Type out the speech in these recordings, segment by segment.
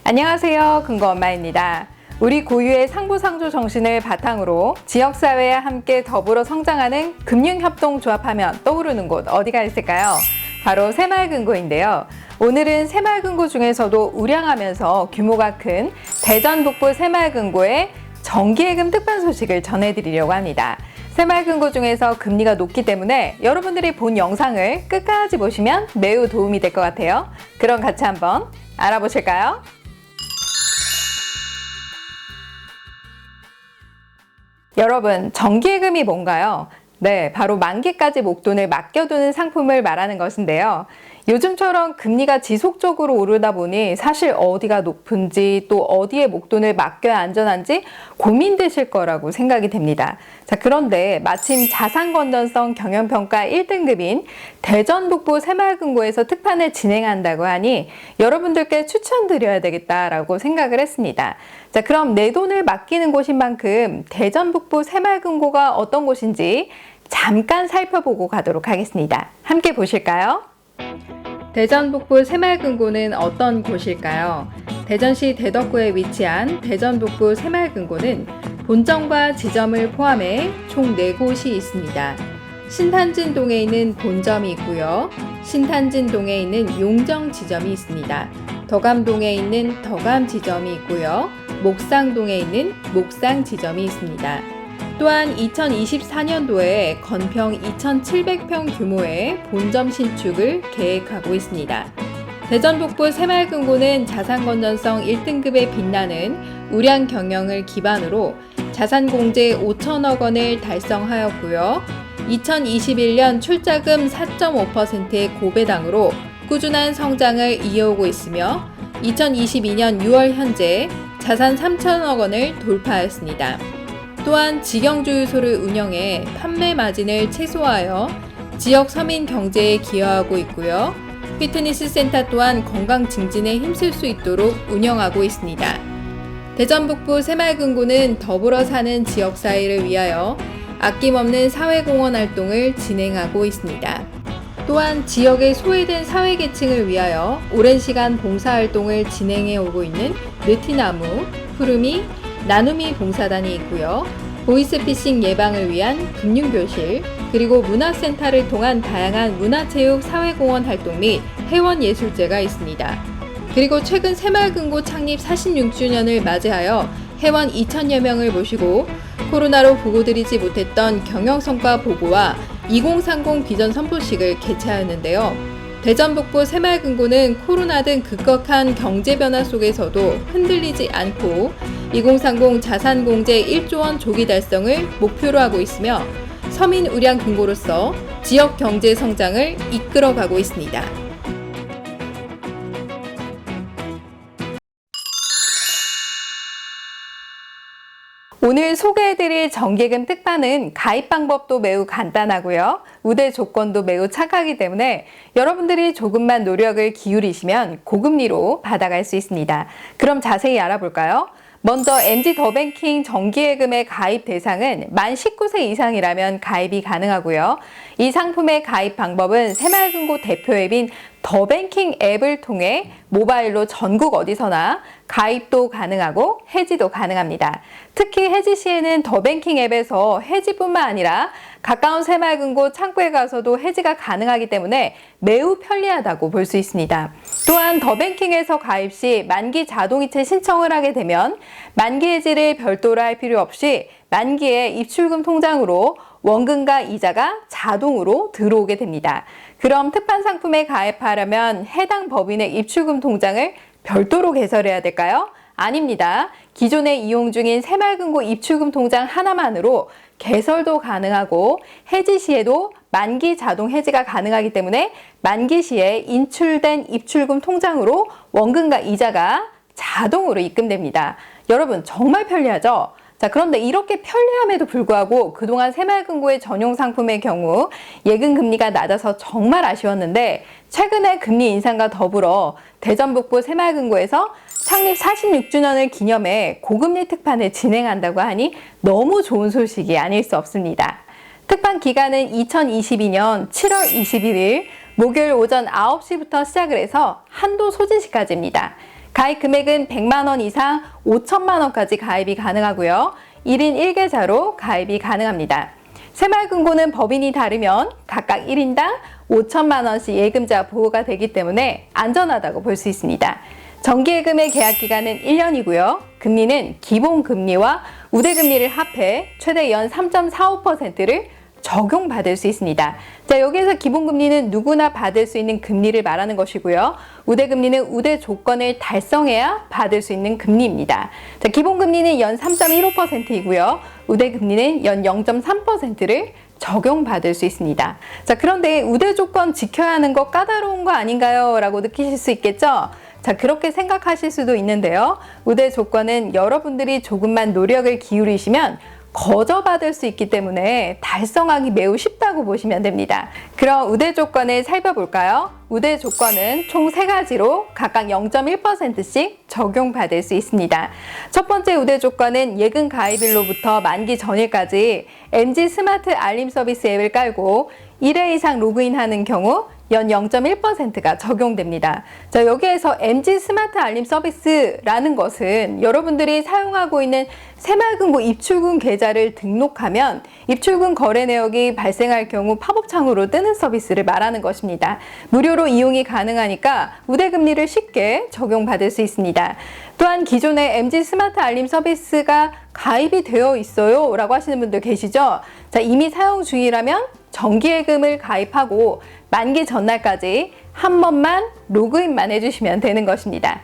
안녕하세요. 근거엄마입니다. 우리 고유의 상부상조 정신을 바탕으로 지역사회와 함께 더불어 성장하는 금융협동조합하면 떠오르는 곳 어디가 있을까요? 바로 새마을금고인데요. 오늘은 새마을금고 중에서도 우량하면서 규모가 큰 대전 북부 새마을금고의 정기예금 특판 소식을 전해드리려고 합니다. 새마을금고 중에서 금리가 높기 때문에 여러분들이 본 영상을 끝까지 보시면 매우 도움이 될 것 같아요. 그럼 같이 한번 알아보실까요? 여러분, 정기예금이 뭔가요? 네, 바로 만기까지 목돈을 맡겨두는 상품을 말하는 것인데요. 요즘처럼 금리가 지속적으로 오르다 보니 사실 어디가 높은지 또 어디에 목돈을 맡겨야 안전한지 고민되실 거라고 생각이 됩니다. 자, 그런데 마침 자산건전성 경영평가 1등급인 대전 북부 새마을금고에서 특판을 진행한다고 하니 여러분들께 추천드려야 되겠다라고 생각을 했습니다. 자, 그럼 내 돈을 맡기는 곳인 만큼 대전 북부 새마을금고가 어떤 곳인지 잠깐 살펴보고 가도록 하겠습니다. 함께 보실까요? 대전 북부 새마을금고는 어떤 곳일까요? 대전시 대덕구에 위치한 대전 북부 새마을금고는 본점과 지점을 포함해 총 4곳이 있습니다. 신탄진동에 있는 본점이 있고요. 신탄진동에 있는 용정 지점이 있습니다. 덕암동에 있는 덕암 지점이 있고요. 목상동에 있는 목상 지점이 있습니다. 또한 2024년도에 건평 2,700평 규모의 본점 신축을 계획하고 있습니다. 대전 북부 새마을금고는 자산건전성 1등급에 빛나는 우량 경영을 기반으로 자산공제 5천억 원을 달성하였고요. 2021년 출자금 4.5%의 고배당으로 꾸준한 성장을 이어오고 있으며 2022년 6월 현재 자산 3천억 원을 돌파하였습니다. 또한 직영주유소를 운영해 판매 마진을 최소화하여 지역 서민 경제에 기여하고 있고요. 피트니스 센터 또한 건강 증진에 힘쓸 수 있도록 운영하고 있습니다. 대전 북부 새마을금고는 더불어 사는 지역사회를 위하여 아낌없는 사회공헌 활동을 진행하고 있습니다. 또한 지역의 소외된 사회계층을 위하여 오랜 시간 봉사활동을 진행해 오고 있는 느티나무, 푸르미, 나눔이 봉사단이 있고요. 보이스피싱 예방을 위한 금융교실, 그리고 문화센터를 통한 다양한 문화체육 사회공헌 활동 및 회원예술제가 있습니다. 그리고 최근 새마을금고 창립 46주년을 맞이하여 회원 2,000여 명을 모시고 코로나로 보고드리지 못했던 경영성과 보고와 2030 비전 선포식을 개최하였는데요. 대전 북부 새마을금고는 코로나 등 급격한 경제 변화 속에서도 흔들리지 않고 2030 자산공제 1조 원 조기 달성을 목표로 하고 있으며 서민 우량 금고로서 지역 경제 성장을 이끌어가고 있습니다. 오늘 소개해드릴 정기예금 특판은 가입 방법도 매우 간단하고요. 우대 조건도 매우 착하기 때문에 여러분들이 조금만 노력을 기울이시면 고금리로 받아갈 수 있습니다. 그럼 자세히 알아볼까요? 먼저 MG더뱅킹 정기예금의 가입 대상은 만 19세 이상이라면 가입이 가능하고요. 이 상품의 가입 방법은 새마을금고 대표 앱인 더뱅킹 앱을 통해 모바일로 전국 어디서나 가입도 가능하고 해지도 가능합니다. 특히 해지 시에는 더뱅킹 앱에서 해지뿐만 아니라 가까운 새마을금고 창구에 가서도 해지가 가능하기 때문에 매우 편리하다고 볼 수 있습니다. 또한 더뱅킹에서 가입 시 만기 자동이체 신청을 하게 되면 만기 해지를 별도로 할 필요 없이 만기에 입출금 통장으로 원금과 이자가 자동으로 들어오게 됩니다. 그럼 특판 상품에 가입하려면 해당 법인의 입출금 통장을 별도로 개설해야 될까요? 아닙니다. 기존에 이용 중인 새마을금고 입출금 통장 하나만으로 개설도 가능하고 해지 시에도 만기 자동 해지가 가능하기 때문에 만기 시에 인출된 입출금 통장으로 원금과 이자가 자동으로 입금됩니다. 여러분 정말 편리하죠? 자, 그런데 이렇게 편리함에도 불구하고 그동안 새마을금고의 전용 상품의 경우 예금 금리가 낮아서 정말 아쉬웠는데 최근에 금리 인상과 더불어 대전 북부 새마을금고에서 창립 46주년을 기념해 고금리 특판을 진행한다고 하니 너무 좋은 소식이 아닐 수 없습니다. 특판 기간은 2022년 7월 21일 목요일 오전 9시부터 시작을 해서 한도 소진시까지입니다. 가입 금액은 100만 원 이상 5천만 원까지 가입이 가능하고요. 1인 1계좌로 가입이 가능합니다. 새마을금고는 법인이 다르면 각각 1인당 5천만 원씩 예금자 보호가 되기 때문에 안전하다고 볼 수 있습니다. 정기예금의 계약기간은 1년이고요. 금리는 기본금리와 우대금리를 합해 최대 연 3.45%를 적용받을 수 있습니다. 자, 여기에서 기본금리는 누구나 받을 수 있는 금리를 말하는 것이고요. 우대금리는 우대 조건을 달성해야 받을 수 있는 금리입니다. 자, 기본금리는 연 3.15%이고요. 우대금리는 연 0.3%를 적용받을 수 있습니다. 자, 그런데 우대 조건 지켜야 하는 거 까다로운 거 아닌가요? 라고 느끼실 수 있겠죠? 자, 그렇게 생각하실 수도 있는데요. 우대 조건은 여러분들이 조금만 노력을 기울이시면 거저받을 수 있기 때문에 달성하기 매우 쉽다고 보시면 됩니다. 그럼 우대 조건을 살펴볼까요? 우대 조건은 총 3가지로 각각 0.1%씩 적용받을 수 있습니다. 첫 번째 우대 조건은 예금 가입일로부터 만기 전일까지 MG 스마트 알림 서비스 앱을 깔고 1회 이상 로그인하는 경우 연 0.1%가 적용됩니다. 자, 여기에서 MG 스마트 알림 서비스라는 것은 여러분들이 사용하고 있는 새마을금고 입출금 계좌를 등록하면 입출금 거래 내역이 발생할 경우 팝업창으로 뜨는 서비스를 말하는 것입니다. 무료로 이용이 가능하니까 우대금리를 쉽게 적용받을 수 있습니다. 또한 기존에 MG 스마트 알림 서비스가 가입이 되어 있어요 라고 하시는 분들 계시죠? 자, 이미 사용 중이라면 정기예금을 가입하고 만기 전날까지 한 번만 로그인만 해주시면 되는 것입니다.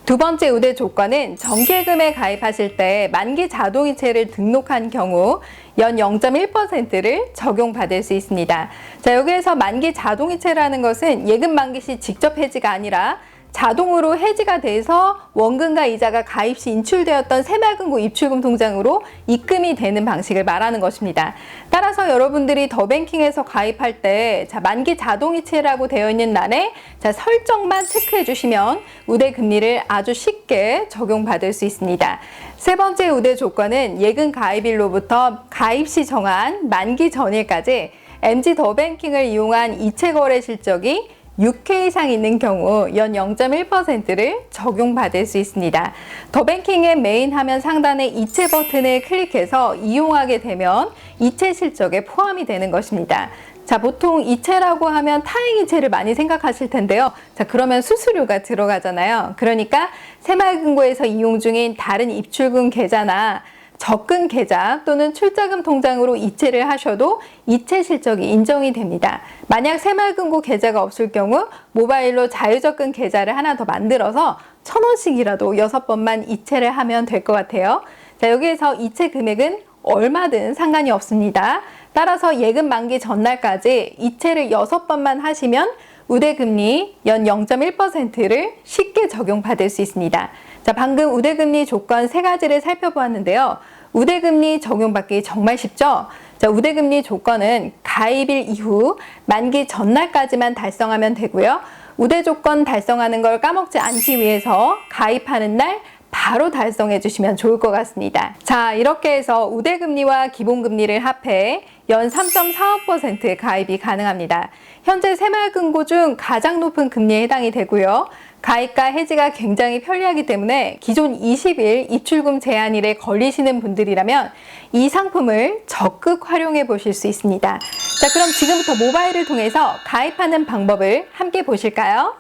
두 번째 우대 조건은 정기예금에 가입하실 때 만기 자동이체를 등록한 경우 연 0.1%를 적용받을 수 있습니다. 자, 여기에서 만기 자동이체라는 것은 예금 만기 시 직접 해지가 아니라 자동으로 해지가 돼서 원금과 이자가 가입 시 인출되었던 새마을금고 입출금 통장으로 입금이 되는 방식을 말하는 것입니다. 따라서 여러분들이 더뱅킹에서 가입할 때 만기 자동이체라고 되어 있는欄에 설정만 체크해 주시면 우대 금리를 아주 쉽게 적용받을 수 있습니다. 세 번째 우대 조건은 예금 가입일로부터 가입 시 정한 만기 전일까지 MG 더뱅킹을 이용한 이체 거래 실적이 6회 이상 있는 경우 연 0.1%를 적용받을 수 있습니다. 더뱅킹의 메인 화면 상단의 이체 버튼을 클릭해서 이용하게 되면 이체 실적에 포함이 되는 것입니다. 자, 보통 이체라고 하면 타행이체를 많이 생각하실 텐데요. 자, 그러면 수수료가 들어가잖아요. 그러니까 새마을금고에서 이용 중인 다른 입출금 계좌나 적금 계좌 또는 출자금 통장으로 이체를 하셔도 이체 실적이 인정이 됩니다. 만약 새마을금고 계좌가 없을 경우 모바일로 자유적금 계좌를 하나 더 만들어서 1,000원씩이라도 6번만 이체를 하면 될 것 같아요. 자, 여기에서 이체 금액은 얼마든 상관이 없습니다. 따라서 예금 만기 전날까지 이체를 6번만 하시면 우대금리 연 0.1%를 쉽게 적용받을 수 있습니다. 자, 방금 우대금리 조건 3가지를 살펴보았는데요. 우대금리 적용받기 정말 쉽죠? 자, 우대금리 조건은 가입일 이후 만기 전날까지만 달성하면 되고요. 우대 조건 달성하는 걸 까먹지 않기 위해서 가입하는 날 바로 달성해 주시면 좋을 것 같습니다. 자, 이렇게 해서 우대금리와 기본금리를 합해 연 3.45% 가입이 가능합니다. 현재 새마을금고 중 가장 높은 금리에 해당이 되고요. 가입과 해지가 굉장히 편리하기 때문에 기존 20일 입출금 제한일에 걸리시는 분들이라면 이 상품을 적극 활용해 보실 수 있습니다. 자, 그럼 지금부터 모바일을 통해서 가입하는 방법을 함께 보실까요?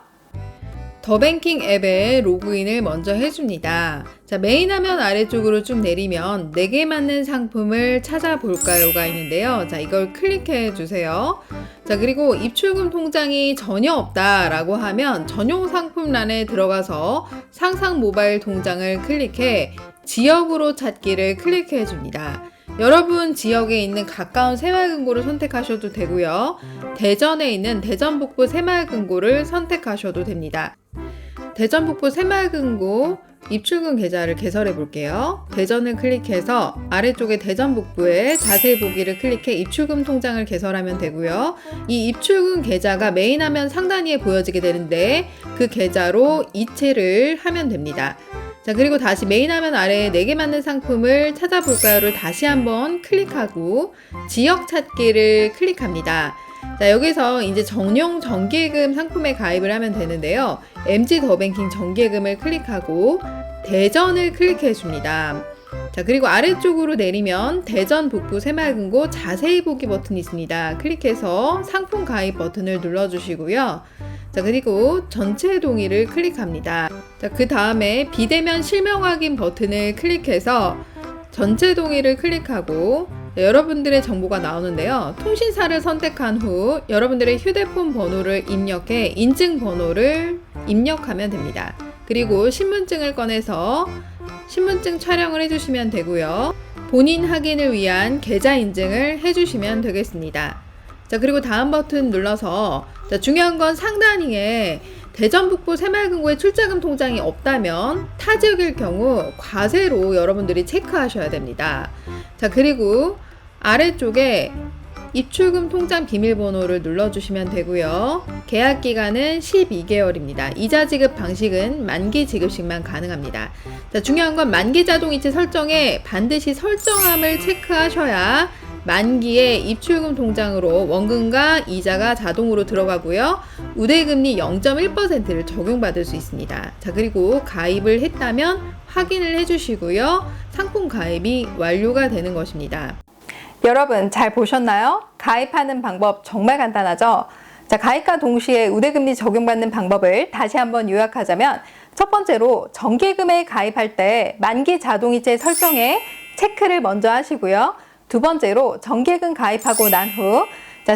더뱅킹 앱에 로그인을 먼저 해줍니다. 자, 메인 화면 아래쪽으로 쭉 내리면 내게 맞는 상품을 찾아볼까요가 있는데요. 자, 이걸 클릭해 주세요. 자, 그리고 입출금 통장이 전혀 없다라고 하면 전용 상품란에 들어가서 상상 모바일 통장을 클릭해 지역으로 찾기를 클릭해 줍니다. 여러분 지역에 있는 가까운 새마을금고를 선택하셔도 되고요. 대전에 있는 대전북부 새마을금고를 선택하셔도 됩니다. 대전북부 새마을금고 입출금 계좌를 개설해 볼게요. 대전을 클릭해서 아래쪽에 대전북부에 자세히 보기를 클릭해 입출금 통장을 개설하면 되고요. 이 입출금 계좌가 메인 화면 상단 위에 보여지게 되는데 그 계좌로 이체를 하면 됩니다. 자, 그리고 다시 메인 화면 아래에 내게 맞는 상품을 찾아볼까요를 다시 한번 클릭하고 지역 찾기를 클릭합니다. 자, 여기서 이제 전용 정기예금 상품에 가입을 하면 되는데요. MG 더뱅킹 정기예금을 클릭하고 대전을 클릭해 줍니다. 자, 그리고 아래쪽으로 내리면 대전 북부 새마을금고 자세히 보기 버튼이 있습니다. 클릭해서 상품 가입 버튼을 눌러주시고요. 자, 그리고 전체 동의를 클릭합니다. 자, 그 다음에 비대면 실명 확인 버튼을 클릭해서 전체 동의를 클릭하고 여러분들의 정보가 나오는데요. 통신사를 선택한 후 여러분들의 휴대폰 번호를 입력해 인증 번호를 입력하면 됩니다. 그리고 신분증을 꺼내서 신분증 촬영을 해주시면 되고요. 본인 확인을 위한 계좌 인증을 해주시면 되겠습니다. 자, 그리고 다음 버튼 눌러서 자, 중요한 건 상단위에 대전 북부 새마을금고에 출자금 통장이 없다면 타 지역일 경우 과세로 여러분들이 체크하셔야 됩니다. 자, 그리고 아래쪽에 입출금 통장 비밀번호를 눌러주시면 되고요. 계약 기간은 12개월입니다. 이자 지급 방식은 만기 지급식만 가능합니다. 자, 중요한 건 만기 자동이체 설정에 반드시 설정함을 체크하셔야 만기에 입출금 통장으로 원금과 이자가 자동으로 들어가고요. 우대금리 0.1%를 적용받을 수 있습니다. 자, 그리고 가입을 했다면 확인을 해주시고요. 상품 가입이 완료가 되는 것입니다. 여러분 잘 보셨나요? 가입하는 방법 정말 간단하죠? 자, 가입과 동시에 우대금리 적용받는 방법을 다시 한번 요약하자면 첫 번째로 정기예금에 가입할 때 만기 자동이체 설정에 체크를 먼저 하시고요. 두 번째로 정기예금 가입하고 난 후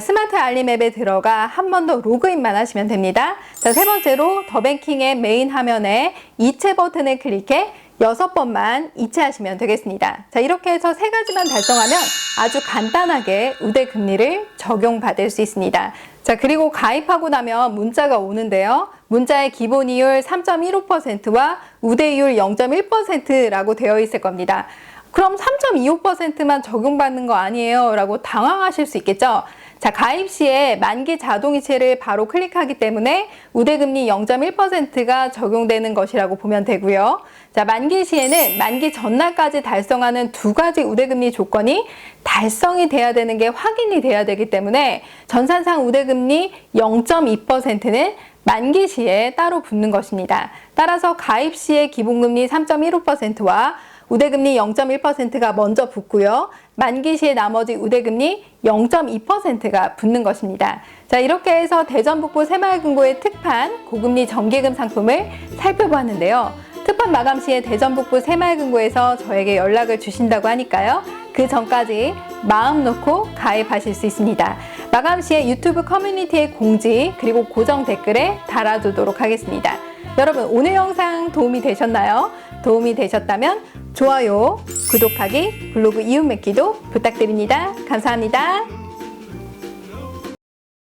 스마트 알림 앱에 들어가 한 번 더 로그인만 하시면 됩니다. 자, 세 번째로 더뱅킹의 메인 화면에 이체 버튼을 클릭해 6번만 이체하시면 되겠습니다. 자, 이렇게 해서 3가지만 달성하면 아주 간단하게 우대금리를 적용받을 수 있습니다. 자, 그리고 가입하고 나면 문자가 오는데요. 문자의 기본 이율 3.15%와 우대이율 0.1%라고 되어 있을 겁니다. 그럼 3.25%만 적용받는 거 아니에요? 라고 당황하실 수 있겠죠? 자, 가입 시에 만기 자동이체를 바로 클릭하기 때문에 우대금리 0.1%가 적용되는 것이라고 보면 되고요. 자, 만기 시에는 만기 전날까지 달성하는 2가지 우대금리 조건이 달성이 돼야 되는 게 확인이 돼야 되기 때문에 전산상 우대금리 0.2%는 만기 시에 따로 붙는 것입니다. 따라서 가입 시의 기본금리 3.15%와 우대금리 0.1%가 먼저 붙고요. 만기 시에 나머지 우대금리 0.2%가 붙는 것입니다. 자, 이렇게 해서 대전 북부 새마을금고의 특판 고금리 정기예금 상품을 살펴보았는데요. 특판 마감 시에 대전 북부 새마을금고에서 저에게 연락을 주신다고 하니까요. 그 전까지 마음 놓고 가입하실 수 있습니다. 마감 시에 유튜브 커뮤니티의 공지 그리고 고정 댓글에 달아두도록 하겠습니다. 여러분 오늘 영상 도움이 되셨나요? 도움이 되셨다면 좋아요, 구독하기, 블로그 이웃 맺기도 부탁드립니다. 감사합니다.